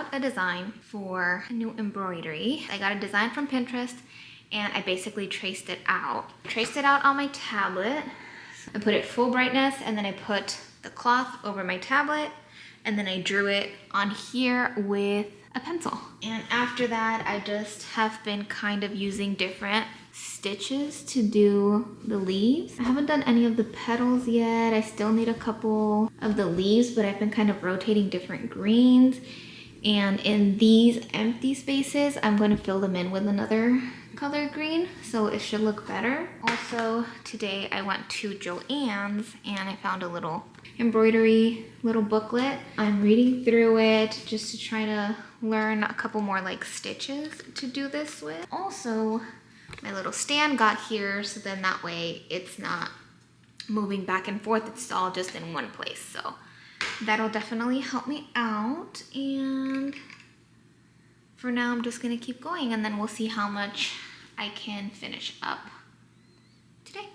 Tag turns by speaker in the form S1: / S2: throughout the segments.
S1: out a design for a new embroidery. I got a design from Pinterest and I basically traced it out. Traced it out on my tablet. I put it full brightness and then I put the cloth over my tablet and then I drew it on here with a pencil. And after that, I just have been kind of using different stitches to do the leaves. I haven't done any of the petals yet. I still need a couple of the leaves, but I've been kind of rotating different greens. And in these empty spaces, I'm going to fill them in with another color green, so it should look better. Also, today I went to Joann's and I found a little embroidery little booklet. I'm reading through it just to try to learn a couple more like stitches to do this with. Also, my little stand got here, so then that way it's not moving back and forth, it's all just in one place. So that'll definitely help me out. And for now, I'm just gonna keep going and then we'll see how much I can finish up today.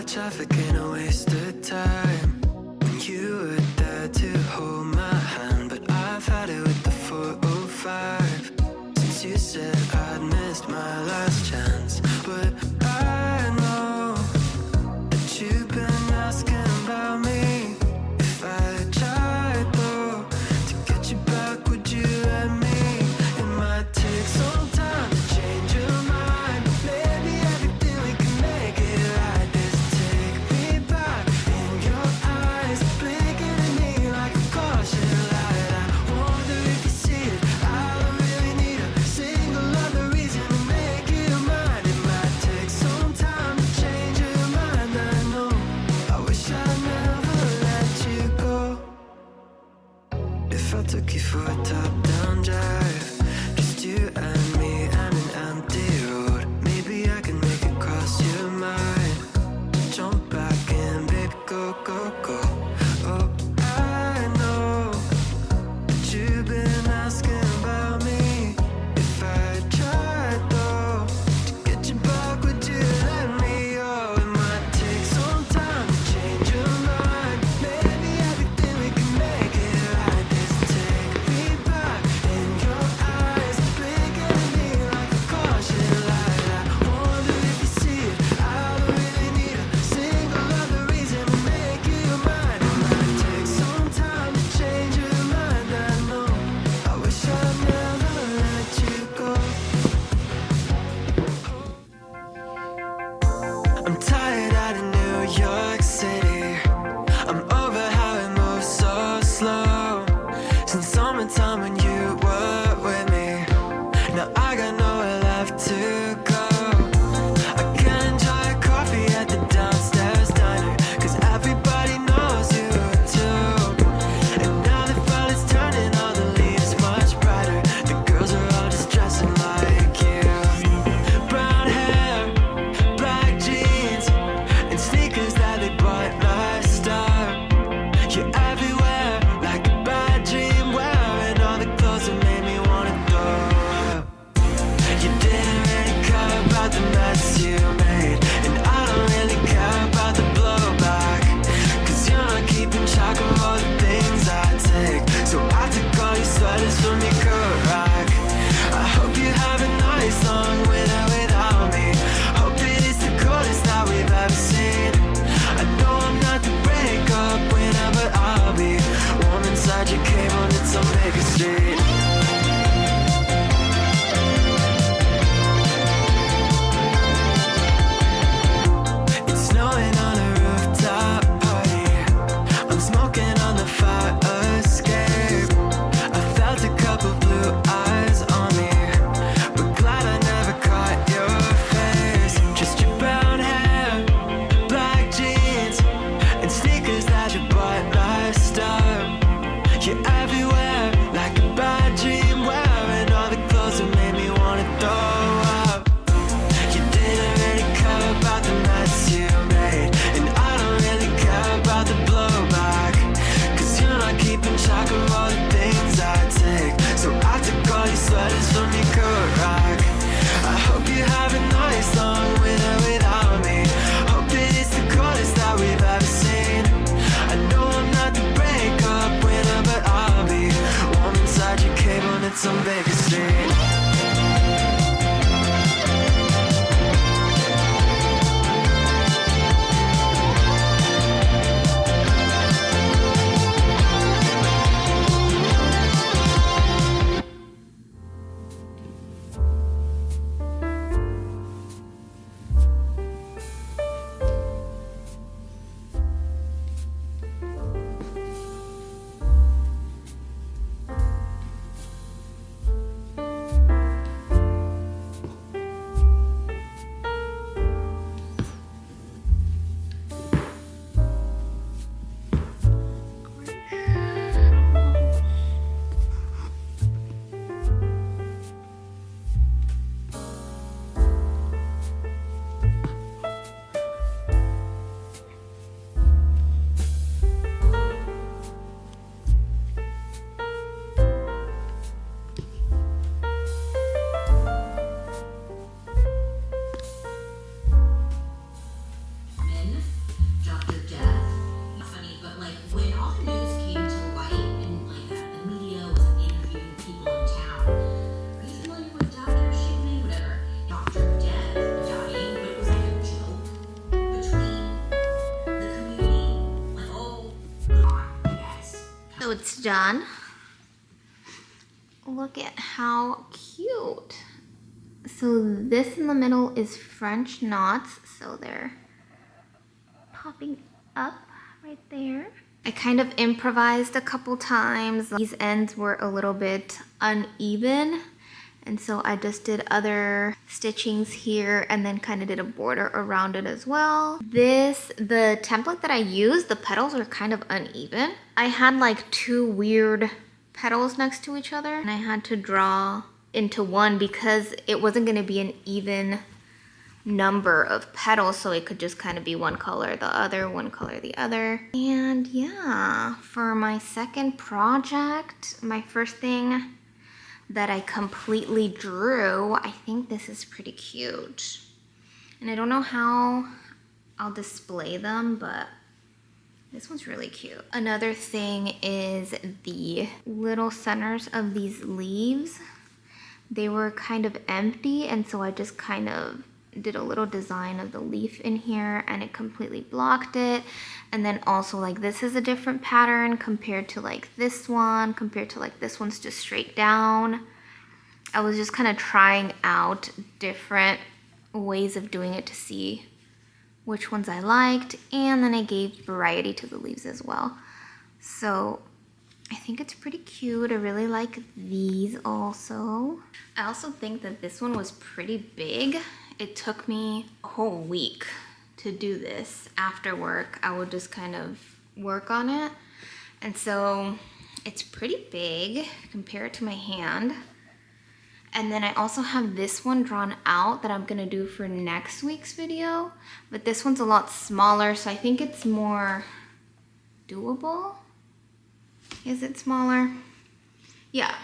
S2: traffic ain't a waste of time. When you were there to hold my hand, but I've had it with the 405 since you said I'd missed my last chance. But I know that you've been asking about me. If I tried though to get you back, would you let me? It might take some time to change your mind, but maybe everything we can make it right. This take me back in your eyes, blinking at me like a caution light. I wonder if you see it. I don't really need a single other reason to make you mine. It might take some time to change your mind. I know. I wish I never let you go. If I took you for a top-down drive, just you and me and an empty road, maybe I can make it cross your mind. Jump back in, baby, go, go, go. Oh, I know that you've been asking about me. If I tried though to get you back, would you let me? Oh, it might take some time to change your mind. Maybe everything we can make it right. This take me back in your eyes, blinking at me like a caution light. I wonder if you see it. I don't really need a single other reason to make you mine. It might take some time to change your mind. I know. I wish I never let you go. I'm tired out in New York City. I'm over how it moves so slow. Since summertime when you were with me, now I got nowhere left to go. I can enjoy a coffee at the downstairs diner, 'cause everybody knows you too. And now the fall is turning all the leaves much brighter. The girls are all just dressing like you. Brown hair, black jeans, and sneakers that they bought last time. You're everywhere, like a bad dream, wearing all the clothes that
S1: done. Look at how cute. So this in the middle is French knots, so they're popping up right there. I kind of improvised a couple times. These ends were a little bit uneven, and so I just did other stitchings here and then kind of did a border around it as well. The template that I used, the petals are kind of uneven. I had like two weird petals next to each other, and I had to draw into one because it wasn't going to be an even number of petals, so it could just kind of be one color the other, one color the other. And yeah, for my second project, my first thing that I completely drew, I think this is pretty cute. And I don't know how I'll display them, but this one's really cute. Another thing is the little centers of these leaves. They were kind of empty, and so I just kind of did a little design of the leaf in here, and it completely blocked it. And then also, like, this is a different pattern compared to like this one, compared to like this one's just straight down. I was just kind of trying out different ways of doing it to see which ones I liked, and then I gave variety to the leaves as well. So I think it's pretty cute. I really like these also. I also think that this one was pretty big. It took me a whole week to do this. After work, I would just kind of work on it. And so it's pretty big. Compare it to my hand. And then I also have this one drawn out that I'm gonna do for next week's video. But this one's a lot smaller, so I think it's more doable. Is it smaller? Yeah,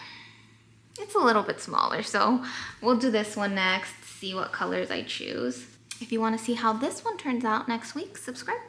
S1: it's a little bit smaller, so we'll do this one next, see what colors I choose. If you want to see how this one turns out next week, subscribe.